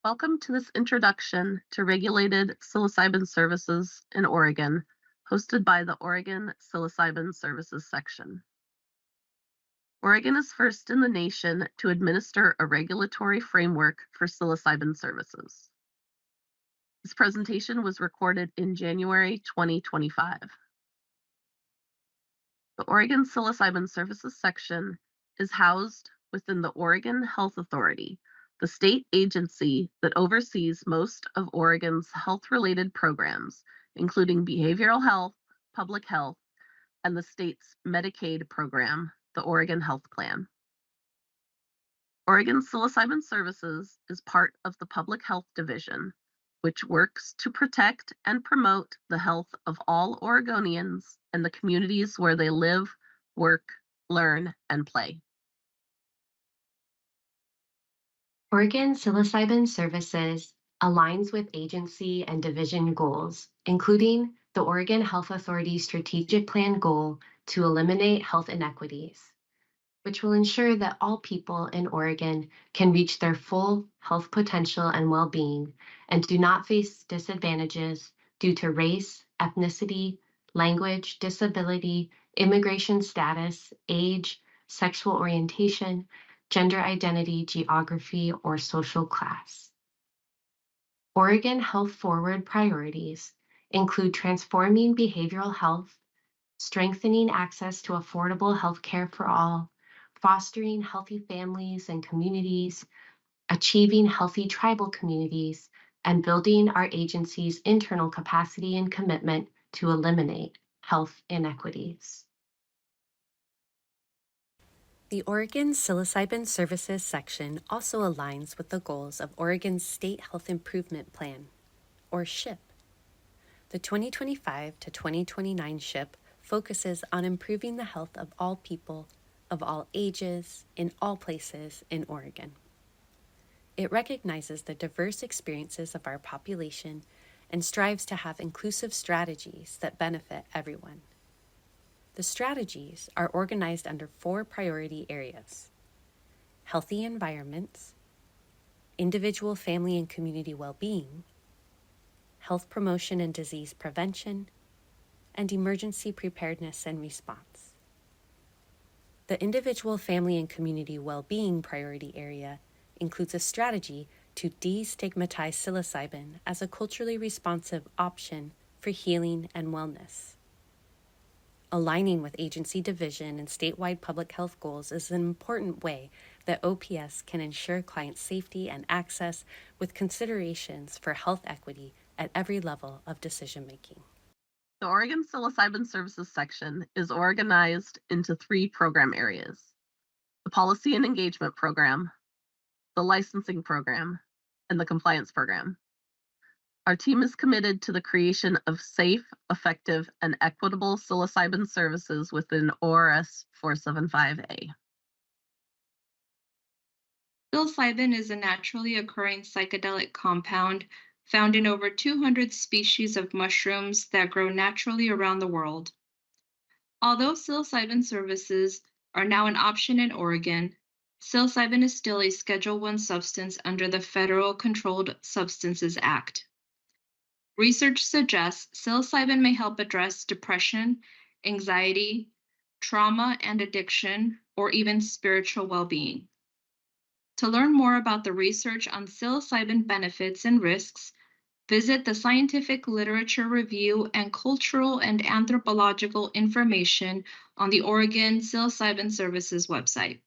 Welcome to this introduction to regulated psilocybin services in Oregon, hosted by the Oregon Psilocybin Services section. Oregon is first in the nation to administer a regulatory framework for psilocybin services. This presentation was recorded in January 2025. The Oregon Psilocybin Services section is housed within the Oregon Health Authority, the state agency that oversees most of Oregon's health-related programs, including behavioral health, public health, and the state's Medicaid program, the Oregon Health Plan. Oregon Psilocybin Services is part of the Public Health Division, which works to protect and promote the health of all Oregonians and the communities where they live, work, learn, and play. Oregon Psilocybin Services aligns with agency and division goals, including the Oregon Health Authority strategic plan goal to eliminate health inequities, which will ensure that all people in Oregon can reach their full health potential and well-being and do not face disadvantages due to race, ethnicity, language, disability, immigration status, age, sexual orientation, gender identity, geography, or social class. Oregon Health Forward priorities include transforming behavioral health, strengthening access to affordable health care for all, fostering healthy families and communities, achieving healthy tribal communities, and building our agency's internal capacity and commitment to eliminate health inequities. The Oregon Psilocybin Services section also aligns with the goals of Oregon's State Health Improvement Plan, or SHIP. The 2025 to 2029 SHIP focuses on improving the health of all people, of all ages, in all places in Oregon. It recognizes the diverse experiences of our population and strives to have inclusive strategies that benefit everyone. The strategies are organized under 4 priority areas: healthy environments, individual, family, and community well-being, health promotion and disease prevention, and emergency preparedness and response. The individual, family, and community well-being priority area includes a strategy to destigmatize psilocybin as a culturally responsive option for healing and wellness. Aligning with agency division and statewide public health goals is an important way that OPS can ensure client safety and access with considerations for health equity at every level of decision-making. The Oregon Psilocybin Services section is organized into 3 program areas: the Policy and Engagement Program, the Licensing Program, and the Compliance Program. Our team is committed to the creation of safe, effective, and equitable psilocybin services within ORS 475A. Psilocybin is a naturally occurring psychedelic compound found in over 200 species of mushrooms that grow naturally around the world. Although psilocybin services are now an option in Oregon, psilocybin is still a Schedule I substance under the Federal Controlled Substances Act. Research suggests psilocybin may help address depression, anxiety, trauma and addiction, or even spiritual well-being. To learn more about the research on psilocybin benefits and risks, visit the scientific literature review and cultural and anthropological information on the Oregon Psilocybin Services website.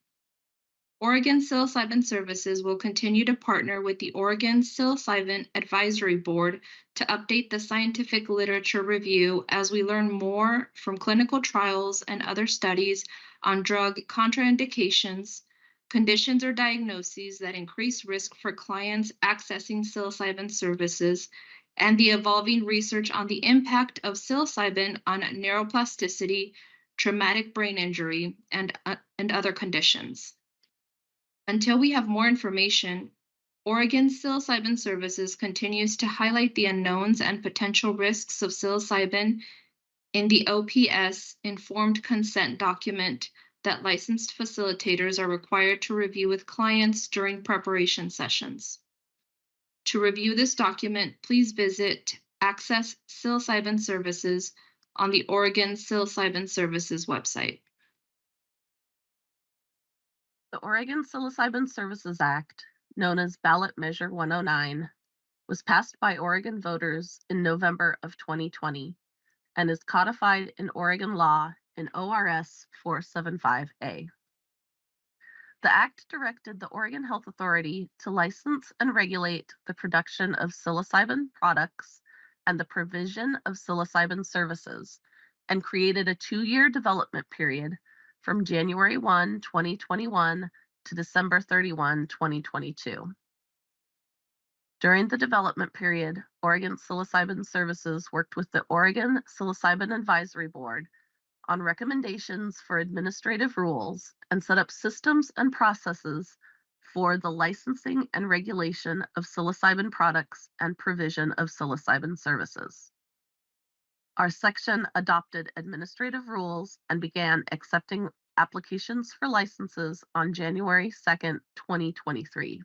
Oregon Psilocybin Services will continue to partner with the Oregon Psilocybin Advisory Board to update the scientific literature review as we learn more from clinical trials and other studies on drug contraindications, conditions or diagnoses that increase risk for clients accessing psilocybin services, and the evolving research on the impact of psilocybin on neuroplasticity, traumatic brain injury, and other conditions. Until we have more information, Oregon Psilocybin Services continues to highlight the unknowns and potential risks of psilocybin in the OPS informed consent document that licensed facilitators are required to review with clients during preparation sessions. To review this document, please visit Access Psilocybin Services on the Oregon Psilocybin Services website. The Oregon Psilocybin Services Act, known as Ballot Measure 109, was passed by Oregon voters in November of 2020 and is codified in Oregon law in ORS 475A. The act directed the Oregon Health Authority to license and regulate the production of psilocybin products and the provision of psilocybin services, and created a 2-year development period from January 1, 2021 to December 31, 2022. During the development period, Oregon Psilocybin Services worked with the Oregon Psilocybin Advisory Board on recommendations for administrative rules and set up systems and processes for the licensing and regulation of psilocybin products and provision of psilocybin services. Our section adopted administrative rules and began accepting applications for licenses on January 2nd, 2023.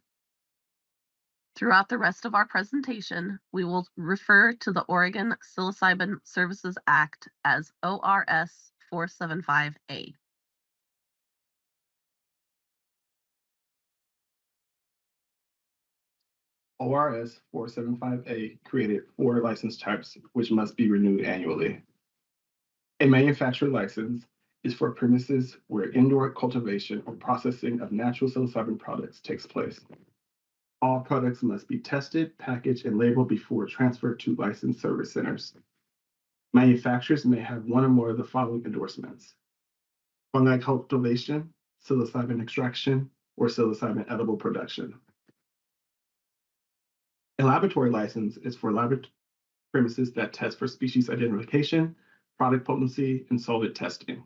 Throughout the rest of our presentation, we will refer to the Oregon Psilocybin Services Act as ORS 475A. ORS 475A created 4 license types which must be renewed annually. A manufacturer license is for premises where indoor cultivation or processing of natural psilocybin products takes place. All products must be tested, packaged, and labeled before transfer to licensed service centers. Manufacturers may have one or more of the following endorsements: fungi cultivation, psilocybin extraction, or psilocybin edible production. A laboratory license is for laboratory premises that test for species identification, product potency, and solid testing.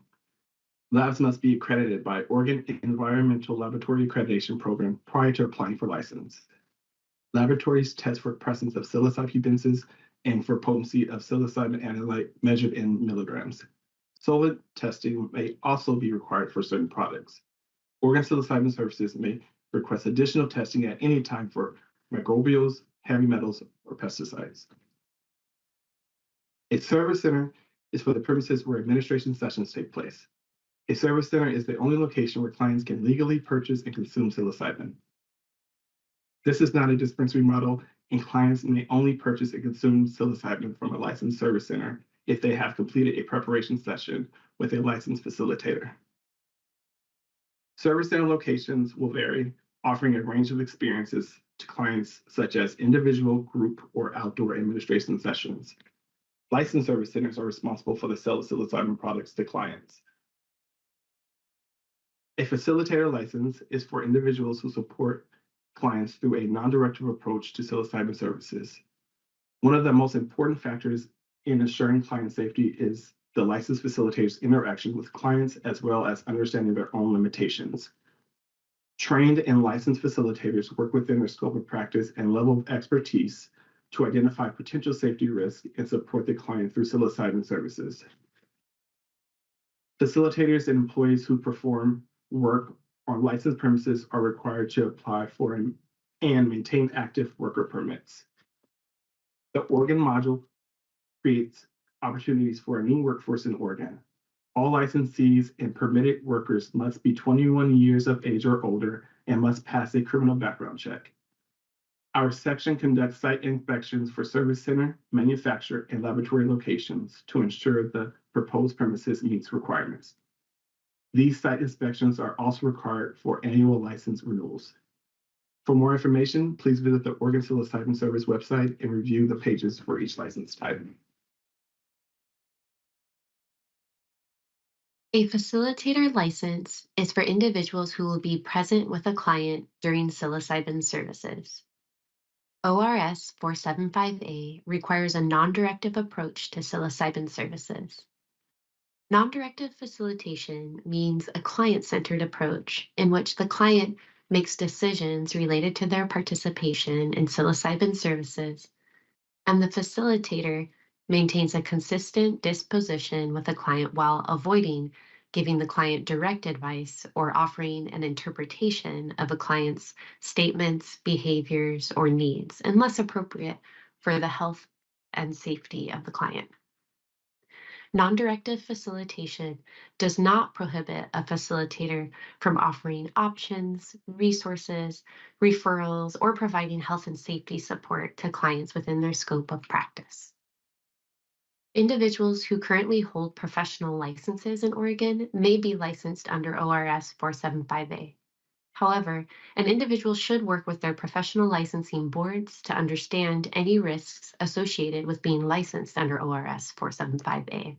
Labs must be accredited by Oregon Environmental Laboratory Accreditation Program prior to applying for license. Laboratories test for presence of psilocybin and for potency of psilocybin analyte measured in milligrams. Solid testing may also be required for certain products. Oregon Psilocybin Services may request additional testing at any time for microbials, heavy metals, or pesticides. A service center is for the premises where administration sessions take place. A service center is the only location where clients can legally purchase and consume psilocybin. This is not a dispensary model, and clients may only purchase and consume psilocybin from a licensed service center if they have completed a preparation session with a licensed facilitator. Service center locations will vary, offering a range of experiences to clients such as individual, group, or outdoor administration sessions. Licensed service centers are responsible for the sale of psilocybin products to clients. A facilitator license is for individuals who support clients through a non-directive approach to psilocybin services. One of the most important factors in assuring client safety is the licensed facilitator's interaction with clients, as well as understanding their own limitations. Trained and licensed facilitators work within their scope of practice and level of expertise to identify potential safety risks and support the client through psilocybin services. Facilitators and employees who perform work on licensed premises are required to apply for and maintain active worker permits. The Oregon module creates opportunities for a new workforce in Oregon. All licensees and permitted workers must be 21 years of age or older and must pass a criminal background check. Our section conducts site inspections for service center, manufacturer, and laboratory locations to ensure the proposed premises meets requirements. These site inspections are also required for annual license renewals. For more information, please visit the Oregon Psilocybin Service website and review the pages for each license type. A facilitator license is for individuals who will be present with a client during psilocybin services. ORS 475A requires a non-directive approach to psilocybin services. Non-directive facilitation means a client-centered approach in which the client makes decisions related to their participation in psilocybin services, and the facilitator maintains a consistent disposition with the client while avoiding giving the client direct advice, or offering an interpretation of a client's statements, behaviors, or needs, unless appropriate for the health and safety of the client. Non-directive facilitation does not prohibit a facilitator from offering options, resources, referrals, or providing health and safety support to clients within their scope of practice. Individuals who currently hold professional licenses in Oregon may be licensed under ORS 475A. However, an individual should work with their professional licensing boards to understand any risks associated with being licensed under ORS 475A.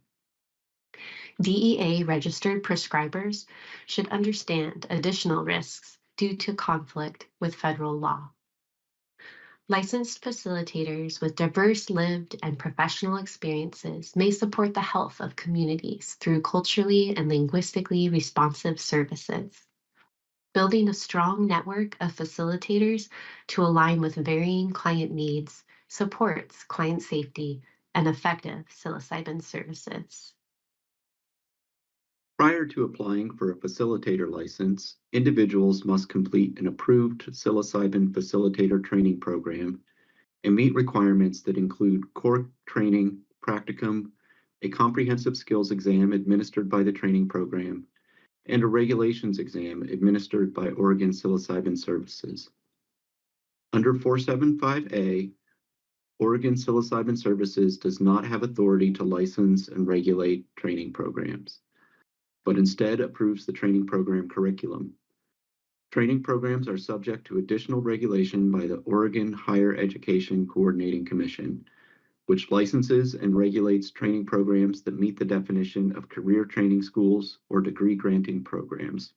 DEA registered prescribers should understand additional risks due to conflict with federal law. Licensed facilitators with diverse lived and professional experiences may support the health of communities through culturally and linguistically responsive services. Building a strong network of facilitators to align with varying client needs supports client safety and effective psilocybin services. Prior to applying for a facilitator license, individuals must complete an approved psilocybin facilitator training program and meet requirements that include core training, practicum, a comprehensive skills exam administered by the training program, and a regulations exam administered by Oregon Psilocybin Services. Under 475A, Oregon Psilocybin Services does not have authority to license and regulate training programs, but instead approves the training program curriculum. Training programs are subject to additional regulation by the Oregon Higher Education Coordinating Commission, which licenses and regulates training programs that meet the definition of career training schools or degree granting programs.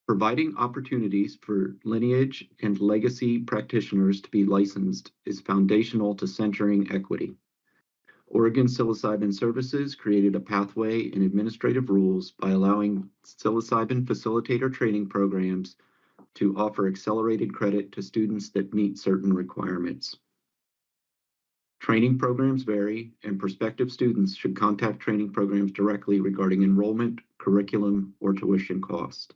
Providing opportunities for lineage and legacy practitioners to be licensed is foundational to centering equity. Oregon Psilocybin Services created a pathway and administrative rules by allowing psilocybin facilitator training programs to offer accelerated credit to students that meet certain requirements. Training programs vary, and prospective students should contact training programs directly regarding enrollment, curriculum, or tuition cost.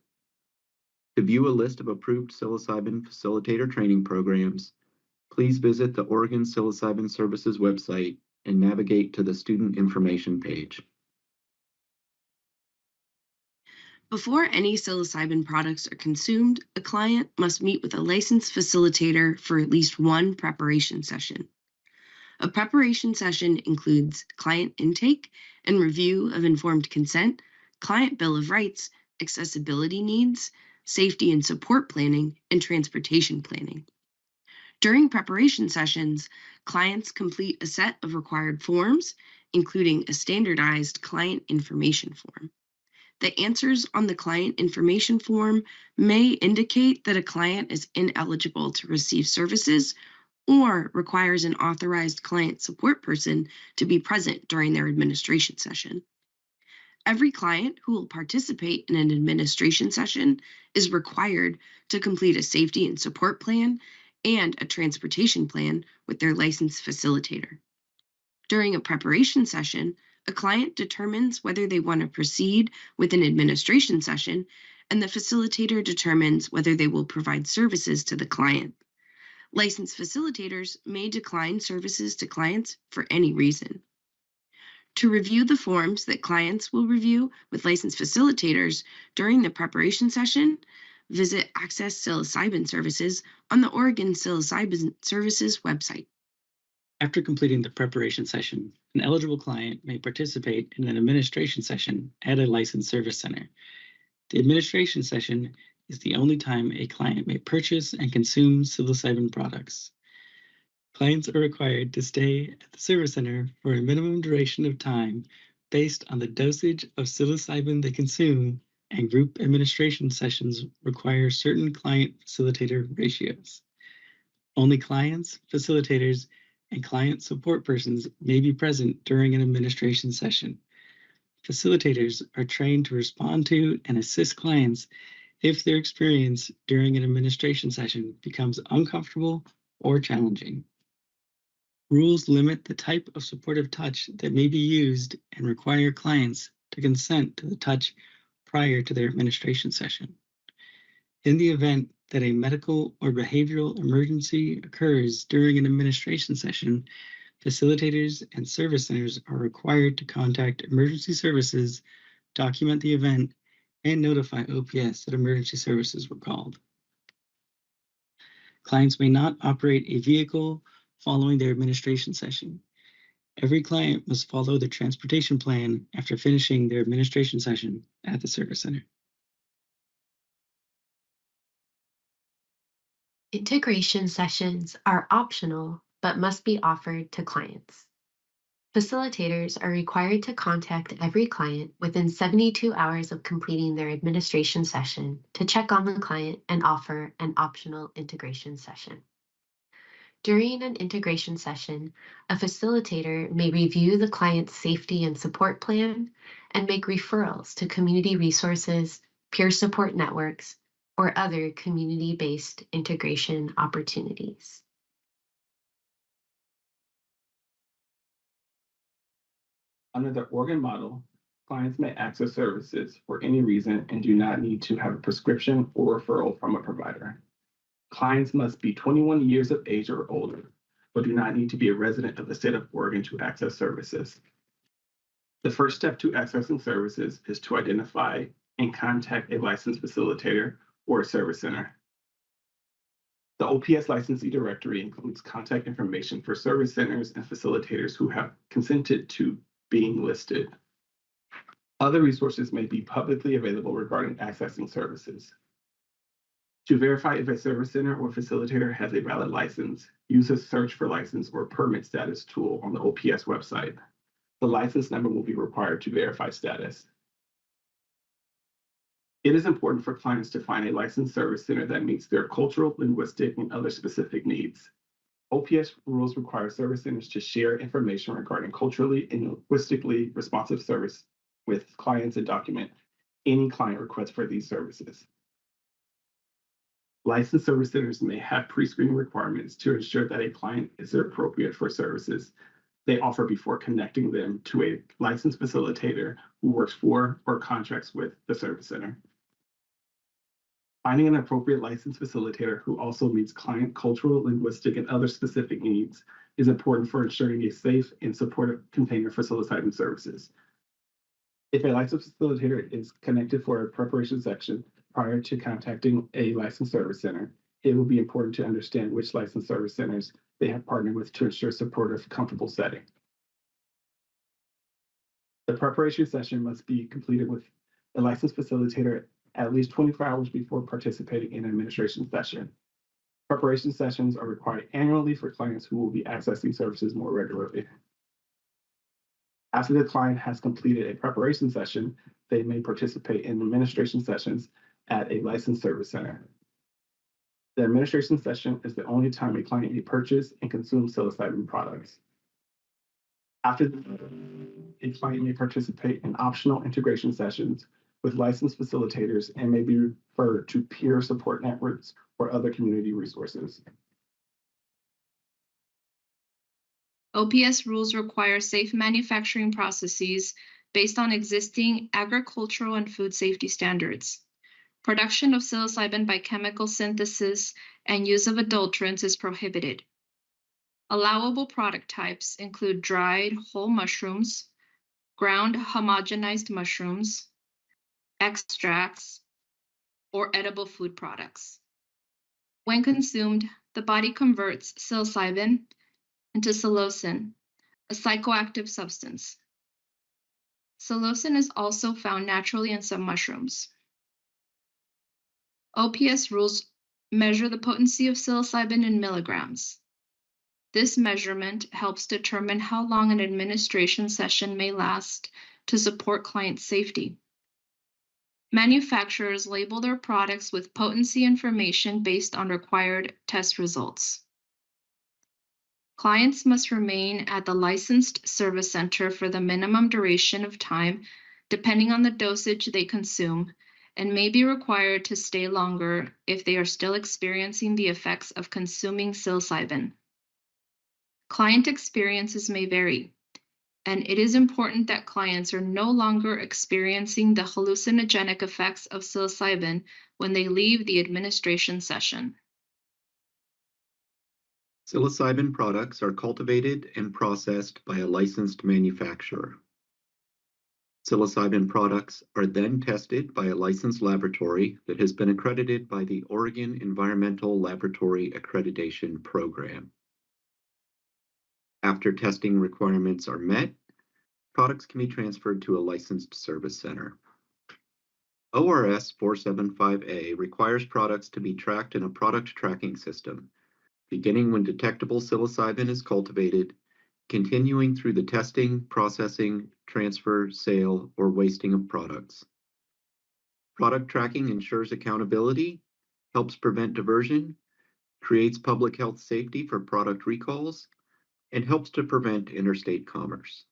To view a list of approved psilocybin facilitator training programs, please visit the Oregon Psilocybin Services website and navigate to the student information page. Before any psilocybin products are consumed, a client must meet with a licensed facilitator for at least one preparation session. A preparation session includes client intake and review of informed consent, client bill of rights, accessibility needs, safety and support planning, and transportation planning. During preparation sessions, clients complete a set of required forms, including a standardized client information form. The answers on the client information form may indicate that a client is ineligible to receive services or requires an authorized client support person to be present during their administration session. Every client who will participate in an administration session is required to complete a safety and support plan and a transportation plan with their licensed facilitator. During a preparation session, a client determines whether they want to proceed with an administration session, and the facilitator determines whether they will provide services to the client. Licensed facilitators may decline services to clients for any reason. To review the forms that clients will review with licensed facilitators during the preparation session, visit Access Psilocybin Services on the Oregon Psilocybin Services website. After completing the preparation session, an eligible client may participate in an administration session at a licensed service center. The administration session is the only time a client may purchase and consume psilocybin products. Clients are required to stay at the service center for a minimum duration of time based on the dosage of psilocybin they consume, and group administration sessions require certain client-facilitator ratios. Only clients, facilitators, and client support persons may be present during an administration session. Facilitators are trained to respond to and assist clients if their experience during an administration session becomes uncomfortable or challenging. Rules limit the type of supportive touch that may be used and require clients to consent to the touch prior to their administration session. In the event that a medical or behavioral emergency occurs during an administration session, facilitators and service centers are required to contact emergency services, document the event, and notify OPS that emergency services were called. Clients may not operate a vehicle following their administration session. Every client must follow the transportation plan after finishing their administration session at the service center. Integration sessions are optional but must be offered to clients. Facilitators are required to contact every client within 72 hours of completing their administration session to check on the client and offer an optional integration session. During an integration session, a facilitator may review the client's safety and support plan and make referrals to community resources, peer support networks, or other community-based integration opportunities. Under the Oregon model, clients may access services for any reason and do not need to have a prescription or referral from a provider. Clients must be 21 years of age or older, but do not need to be a resident of the state of Oregon to access services. The first step to accessing services is to identify and contact a licensed facilitator or a service center. The OPS licensee directory includes contact information for service centers and facilitators who have consented to being listed. Other resources may be publicly available regarding accessing services. To verify if a service center or facilitator has a valid license, use a search for license or permit status tool on the OPS website. The license number will be required to verify status. It is important for clients to find a licensed service center that meets their cultural, linguistic, and other specific needs. OPS rules require service centers to share information regarding culturally and linguistically responsive service with clients and document any client requests for these services. Licensed service centers may have pre-screening requirements to ensure that a client is appropriate for services they offer before connecting them to a licensed facilitator who works for or contracts with the service center. Finding an appropriate licensed facilitator who also meets client cultural, linguistic, and other specific needs is important for ensuring a safe and supportive container for psilocybin services. If a licensed facilitator is connected for a preparation section prior to contacting a licensed service center, it will be important to understand which licensed service centers they have partnered with to ensure supportive, comfortable setting. The preparation session must be completed with a licensed facilitator at least 24 hours before participating in an administration session. Preparation sessions are required annually for clients who will be accessing services more regularly. After the client has completed a preparation session, they may participate in administration sessions at a licensed service center. The administration session is the only time a client may purchase and consume psilocybin products. After a client may participate in optional integration sessions with licensed facilitators and may be referred to peer support networks or other community resources. OPS rules require safe manufacturing processes based on existing agricultural and food safety standards. Production of psilocybin by chemical synthesis and use of adulterants is prohibited. Allowable product types include dried whole mushrooms, ground homogenized mushrooms, extracts, or edible food products. When consumed, the body converts psilocybin into psilocin, a psychoactive substance. Psilocin is also found naturally in some mushrooms. OPS rules measure the potency of psilocybin in milligrams. This measurement helps determine how long an administration session may last to support client safety. Manufacturers label their products with potency information based on required test results. Clients must remain at the licensed service center for the minimum duration of time, depending on the dosage they consume, and may be required to stay longer if they are still experiencing the effects of consuming psilocybin. Client experiences may vary. and it is important that clients are no longer experiencing the hallucinogenic effects of psilocybin when they leave the administration session. Psilocybin products are cultivated and processed by a licensed manufacturer. Psilocybin products are then tested by a licensed laboratory that has been accredited by the Oregon Environmental Laboratory Accreditation Program. After testing requirements are met, products can be transferred to a licensed service center. ORS 475A requires products to be tracked in a product tracking system, beginning when detectable psilocybin is cultivated, continuing through the testing, processing, transfer, sale, or wasting of products. Product tracking ensures accountability, helps prevent diversion, creates public health safety for product recalls, and helps to prevent interstate commerce.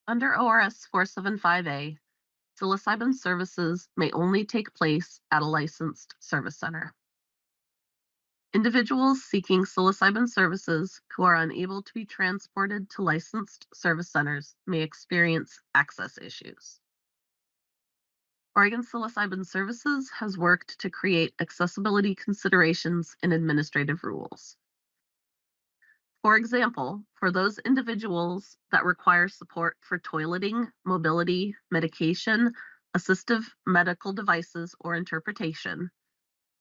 Under ORS 475A, psilocybin services may only take place at a licensed service center. Individuals seeking psilocybin services who are unable to be transported to licensed service centers may experience access issues. Oregon Psilocybin Services has worked to create accessibility considerations in administrative rules. For example, for those individuals that require support for toileting, mobility, medication, assistive medical devices, or interpretation,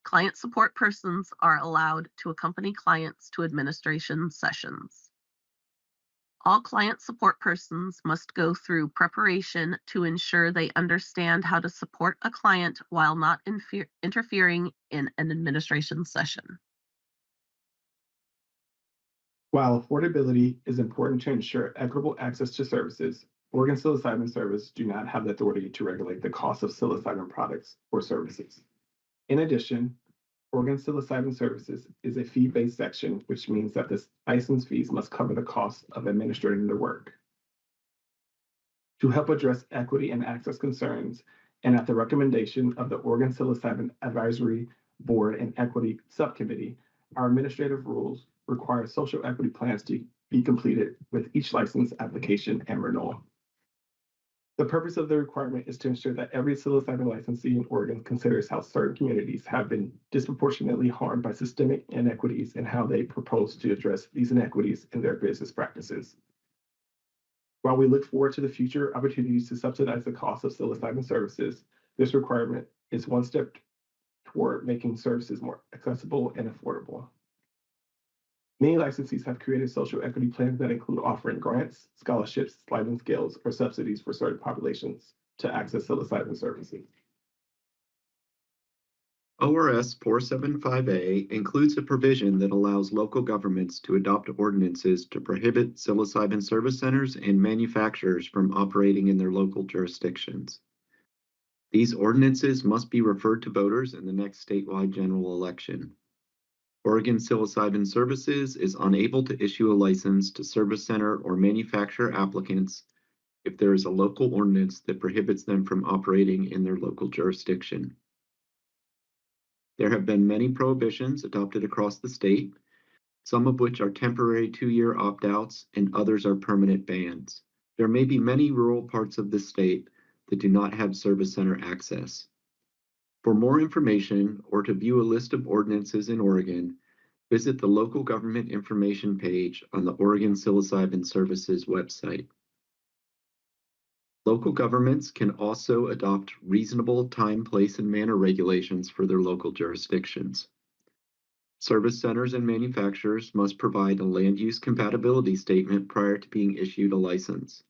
client support persons are allowed to accompany clients to administration sessions. All client support persons must go through preparation to ensure they understand how to support a client while not interfering in an administration session. While affordability is important to ensure equitable access to services, Oregon Psilocybin Service do not have the authority to regulate the cost of psilocybin products or services. In addition, Oregon Psilocybin Services is a fee-based section, which means that the license fees must cover the cost of administering the work. To help address equity and access concerns, and at the recommendation of the Oregon Psilocybin Advisory Board and Equity Subcommittee, our administrative rules require social equity plans to be completed with each license application and renewal. The purpose of the requirement is to ensure that every psilocybin licensee in Oregon considers how certain communities have been disproportionately harmed by systemic inequities and how they propose to address these inequities in their business practices. While we look forward to the future opportunities to subsidize the cost of psilocybin services, this requirement is one step toward making services more accessible and affordable. Many licensees have created social equity plans that include offering grants, scholarships, sliding scales, or subsidies for certain populations to access psilocybin services. ORS 475A includes a provision that allows local governments to adopt ordinances to prohibit psilocybin service centers and manufacturers from operating in their local jurisdictions. These ordinances must be referred to voters in the next statewide general election. Oregon Psilocybin Services is unable to issue a license to service center or manufacturer applicants if there is a local ordinance that prohibits them from operating in their local jurisdiction. There have been many prohibitions adopted across the state, some of which are temporary 2-year opt-outs and others are permanent bans. There may be many rural parts of the state that do not have service center access. For more information or to view a list of ordinances in Oregon, visit the local government information page on the Oregon Psilocybin Services website. Local governments can also adopt reasonable time, place, and manner regulations for their local jurisdictions. Service centers and manufacturers must provide a land use compatibility statement prior to being issued a license.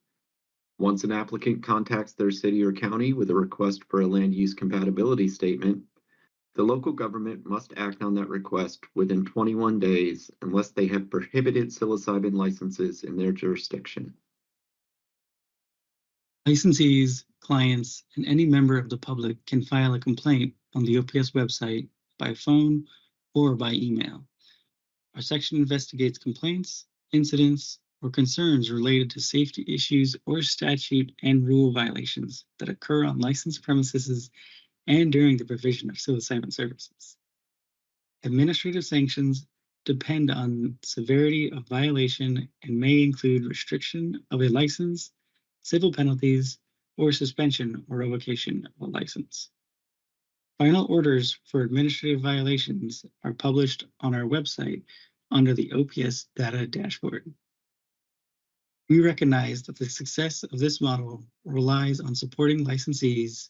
Once an applicant contacts their city or county with a request for a land use compatibility statement, the local government must act on that request within 21 days unless they have prohibited psilocybin licenses in their jurisdiction. Licensees, clients, and any member of the public can file a complaint on the OPS website by phone or by email. Our section investigates complaints, incidents, or concerns related to safety issues or statute and rule violations that occur on licensed premises and during the provision of psilocybin services. Administrative sanctions depend on severity of violation and may include restriction of a license, civil penalties, or suspension or revocation of a license. Final orders for administrative violations are published on our website under the OPS data dashboard. We recognize that the success of this model relies on supporting licensees.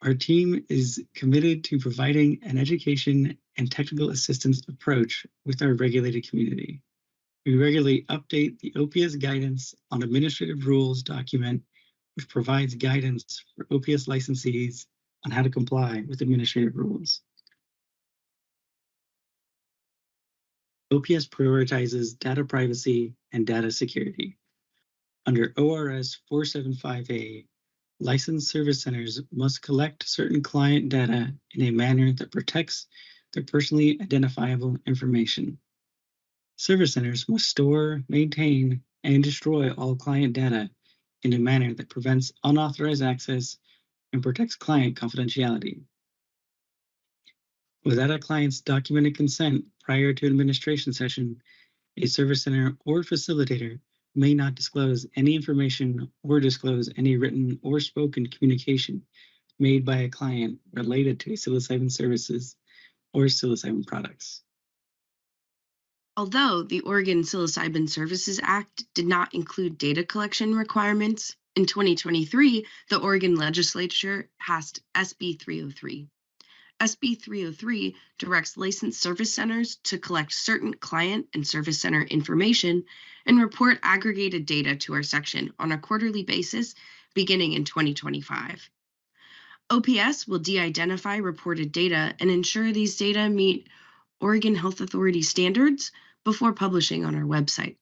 Our team is committed to providing an education and technical assistance approach with our regulated community. We regularly update the OPS guidance on administrative rules document, which provides guidance for OPS licensees on how to comply with administrative rules. OPS prioritizes data privacy and data security. Under ORS 475A, licensed service centers must collect certain client data in a manner that protects their personally identifiable information. Service centers must store, maintain, and destroy all client data in a manner that prevents unauthorized access and protects client confidentiality. Without a client's documented consent prior to administration session, a service center or facilitator may not disclose any information or disclose any written or spoken communication made by a client related to psilocybin services or psilocybin products. Although the Oregon Psilocybin Services Act did not include data collection requirements, in 2023, the Oregon legislature passed SB 303. SB 303 directs licensed service centers to collect certain client and service center information and report aggregated data to our section on a quarterly basis beginning in 2025. OPS will de-identify reported data and ensure these data meet Oregon Health Authority standards before publishing on our website.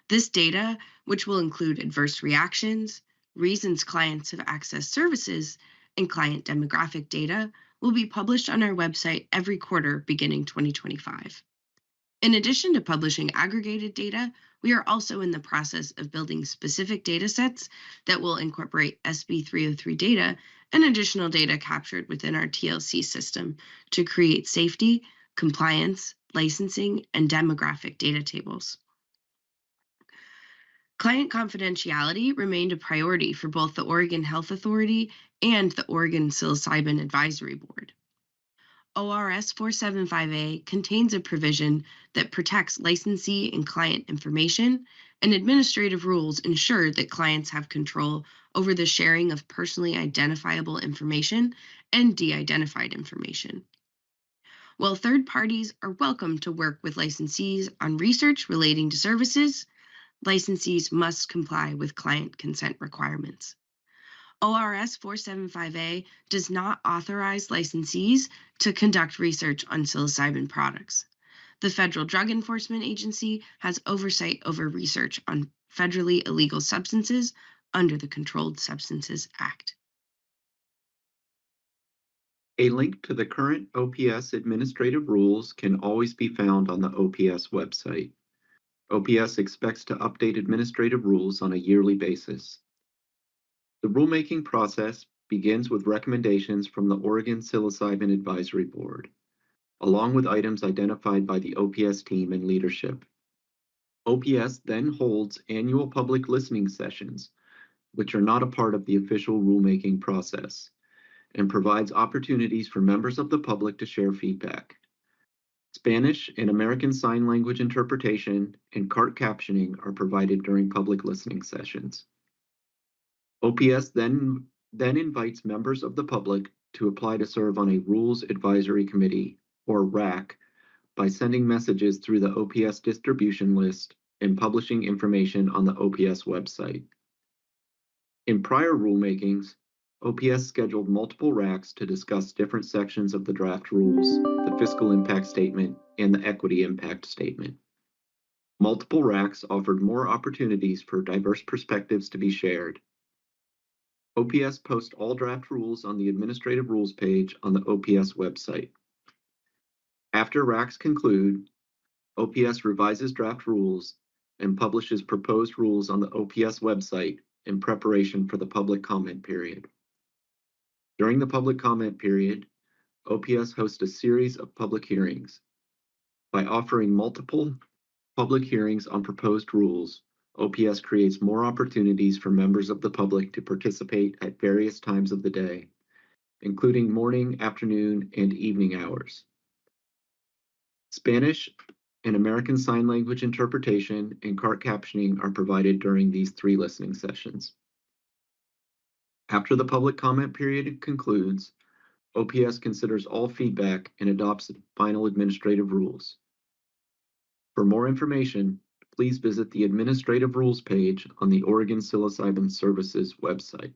This data, which will include adverse reactions, reasons clients have accessed services, and client demographic data, will be published on our website every quarter beginning 2025. In addition to publishing aggregated data, we are also in the process of building specific data sets that will incorporate SB 303 data and additional data captured within our TLC system to create safety, compliance, licensing, and demographic data tables. Client confidentiality remained a priority for both the Oregon Health Authority and the Oregon Psilocybin Advisory Board. ORS 475A contains a provision that protects licensee and client information, and administrative rules ensure that clients have control over the sharing of personally identifiable information and de-identified information. While third parties are welcome to work with licensees on research relating to services, licensees must comply with client consent requirements. ORS 475A does not authorize licensees to conduct research on psilocybin products. The Federal Drug Enforcement Agency has oversight over research on federally illegal substances under the Controlled Substances Act. A link to the current OPS administrative rules can always be found on the OPS website. OPS expects to update administrative rules on a yearly basis. The rulemaking process begins with recommendations from the Oregon Psilocybin Advisory Board, along with items identified by the OPS team and leadership. OPS then holds annual public listening sessions, which are not a part of the official rulemaking process, and provides opportunities for members of the public to share feedback. Spanish and American Sign Language interpretation and CART captioning are provided during public listening sessions. OPS then invites members of the public to apply to serve on a Rules Advisory Committee, or RAC, by sending messages through the OPS distribution list and publishing information on the OPS website. In prior rulemakings, OPS scheduled multiple RACs to discuss different sections of the draft rules, the fiscal impact statement, and the equity impact statement. Multiple RACs offered more opportunities for diverse perspectives to be shared. OPS posts all draft rules on the administrative rules page on the OPS website. After RACs conclude, OPS revises draft rules and publishes proposed rules on the OPS website in preparation for the public comment period. During the public comment period, OPS hosts a series of public hearings. By offering multiple public hearings on proposed rules, OPS creates more opportunities for members of the public to participate at various times of the day, including morning, afternoon, and evening hours. Spanish and American Sign Language interpretation and cart captioning are provided during these 3 listening sessions. After the public comment period concludes, OPS considers all feedback and adopts final administrative rules. For more information, please visit the Administrative Rules page on the Oregon Psilocybin Services website.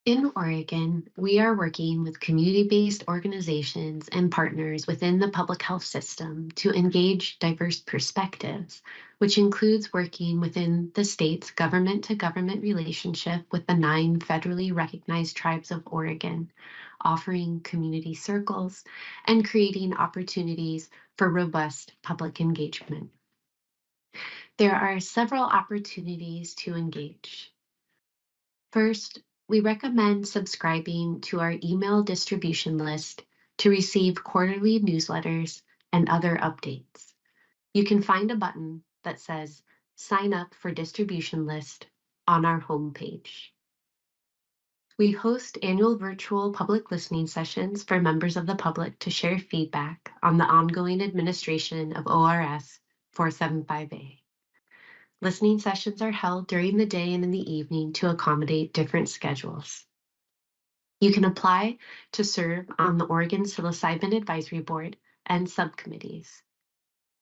In Oregon, we are working with community-based organizations and partners within the public health system to engage diverse perspectives, which includes working within the state's government-to-government relationship with the 9 federally recognized tribes of Oregon, offering community circles and creating opportunities for robust public engagement. There are several opportunities to engage. First, we recommend subscribing to our email distribution list to receive quarterly newsletters and other updates. You can find a button that says Sign Up for Distribution List on our homepage. We host annual virtual public listening sessions for members of the public to share feedback on the ongoing administration of ORS 475A. Listening sessions are held during the day and in the evening to accommodate different schedules. You can apply to serve on the Oregon Psilocybin Advisory Board and subcommittees.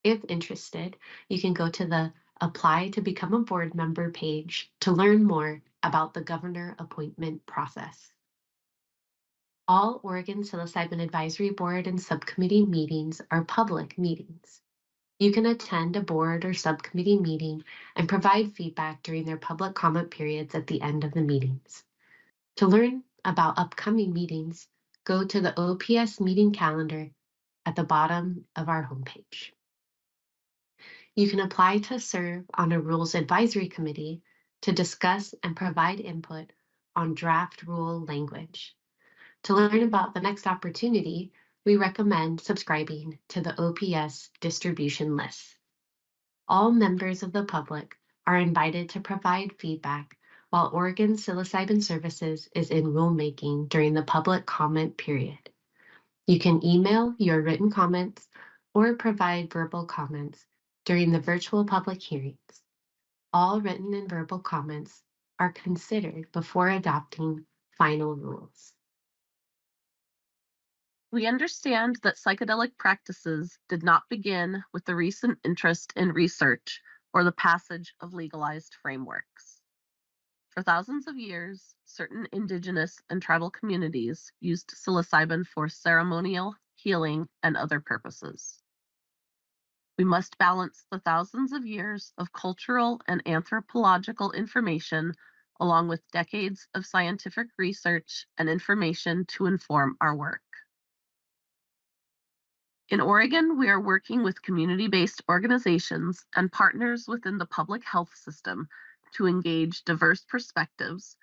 If interested, you can go to the Apply to Become a Board Member page to learn more about the governor appointment process. All Oregon Psilocybin Advisory Board and subcommittee meetings are public meetings. You can attend a board or subcommittee meeting and provide feedback during their public comment periods at the end of the meetings. To learn about upcoming meetings, go to the OPS meeting calendar at the bottom of our homepage. You can apply to serve on a Rules Advisory Committee to discuss and provide input on draft rule language. To learn about the next opportunity, we recommend subscribing to the OPS distribution list. All members of the public are invited to provide feedback while Oregon Psilocybin Services is in rulemaking during the public comment period. You can email your written comments or provide verbal comments during the virtual public hearings. All written and verbal comments are considered before adopting final rules. We understand that psychedelic practices did not begin with the recent interest in research or the passage of legalized frameworks. For thousands of years, certain indigenous and tribal communities used psilocybin for ceremonial, healing, and other purposes. We must balance the thousands of years of cultural and anthropological information along with decades of scientific research and information to inform our work. In Oregon, we are working with community-based organizations and partners within the public health system to engage diverse perspectives,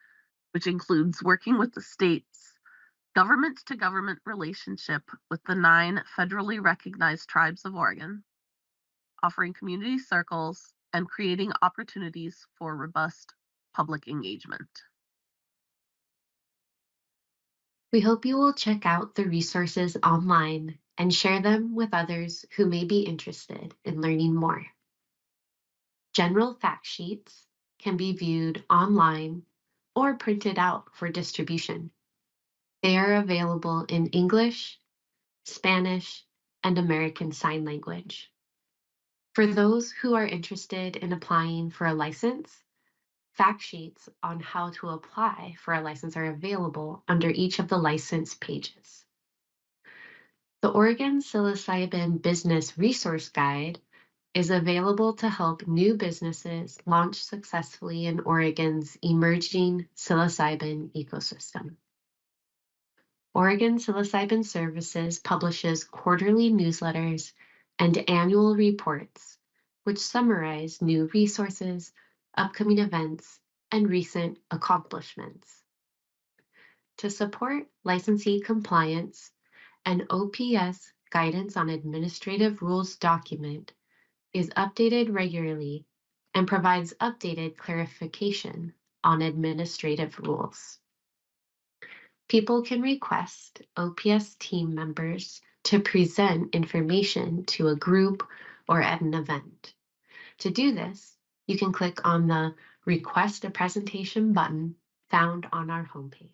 which includes working with the state's government-to-government relationship with the 9 federally recognized tribes of Oregon, offering community circles, and creating opportunities for robust public engagement. We hope you will check out the resources online and share them with others who may be interested in learning more. General fact sheets can be viewed online or printed out for distribution. They are available in English, Spanish, and American Sign Language. For those who are interested in applying for a license, fact sheets on how to apply for a license are available under each of the license pages. The Oregon Psilocybin Business Resource Guide is available to help new businesses launch successfully in Oregon's emerging psilocybin ecosystem. Oregon Psilocybin Services publishes quarterly newsletters and annual reports, which summarize new resources, upcoming events, and recent accomplishments. To support licensee compliance, an OPS Guidance on Administrative Rules document is updated regularly and provides updated clarification on administrative rules. People can request OPS team members to present information to a group or at an event. To do this, you can click on the Request a Presentation button found on our homepage.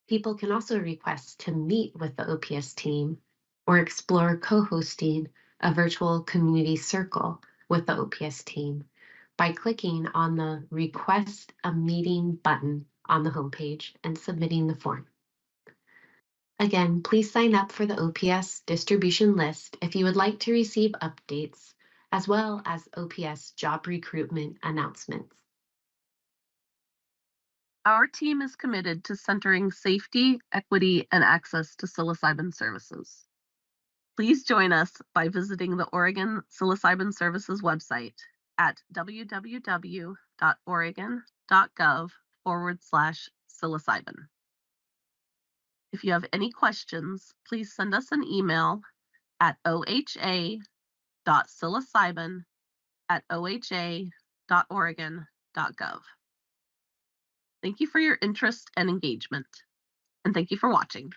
People can also request to meet with the OPS team or explore co-hosting a virtual community circle with the OPS team by clicking on the Request a Meeting button on the homepage and submitting the form. Again, please sign up for the OPS distribution list if you would like to receive updates, as well as OPS job recruitment announcements. Our team is committed to centering safety, equity, and access to psilocybin services. Please join us by visiting the Oregon Psilocybin Services website at www.oregon.gov/psilocybin. If you have any questions, please send us an email at oha.psilocybin@oha.oregon.gov. Thank you for your interest and engagement, and thank you for watching.